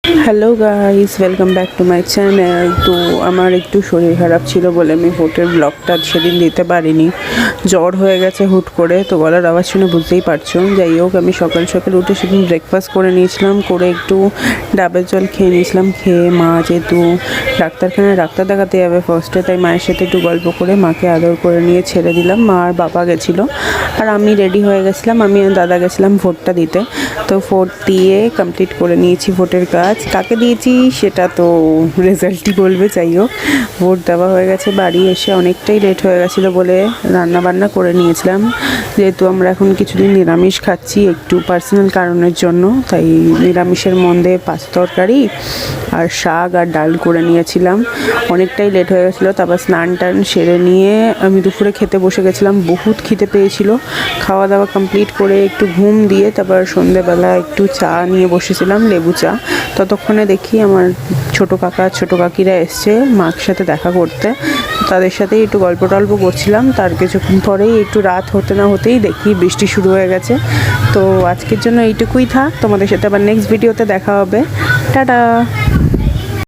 Hello guys, welcome back to my channel. তো আমার একটু শরীর খারাপ ছিল বলে আমি ভোটের ব্লগটা সেদিন দিতে পারিনি। জ্বর হয়ে গেছে হুট করে, তো গলার আওয়াজ শুনে বুঝতেই পারছো। যাই হোক, আমি সকাল সকাল উঠে সেদিন ব্রেকফাস্ট করে নিয়েছিলাম, করে একটু ডাবের জল খেয়ে নিয়েছিলাম। খেয়ে মা যেহেতু ডাক্তারখানায় ডাক্তার দেখাতে যাবে ফার্স্টে, তাই মায়ের সাথে একটু গল্প করে মাকে আদর করে নিয়ে ছেড়ে দিলাম। মা আর বাবা গেছিলো আর আমি রেডি হয়ে গেছিলাম। আমি আর দাদা গেছিলাম ভোটটা দিতে। তো ভোট দিয়ে কমপ্লিট করে নিয়েছি ভোটের কাজ। কাকে দিয়েছি সেটা তো রেজাল্টই বলবে। যাই হোক, ভোট দেওয়া হয়ে গেছে। বাড়ি এসে অনেকটাই লেট হয়ে গেছিলো বলে রান্না বান্না করে নিয়েছিলাম। যেহেতু আমরা এখন কিছুদিন নিরামিষ খাচ্ছি একটু পার্সোনাল কারণের জন্য, তাই নিরামিষের মধ্যে পাঁচ তরকারি আর শাক আর ডাল করে নিয়েছিলাম। অনেকটাই লেট হয়ে গেছিলো। তারপর স্নান টান সেরে নিয়ে আমি দুপুরে খেতে বসে গেছিলাম। বহুত খিদে পেয়েছিল। খাওয়া দাওয়া কমপ্লিট করে একটু ঘুম দিয়ে তারপর সন্ধেবেলা একটু চা নিয়ে বসেছিলাম, লেবু চা। ততক্ষণে দেখি আমার ছোটো কাকা ছোটো কাকিরা এসছে মার সাথে দেখা করতে। তাদের সাথেই একটু গল্প টল্প করছিলাম। তার কিছুক্ষণ পরেই একটু রাত হতে না হতেই দেখি বৃষ্টি শুরু হয়ে গেছে। তো আজকের জন্য এইটুকুই থাক। তোমাদের সাথে আবার নেক্সট ভিডিওতে দেখা হবে। টাটা।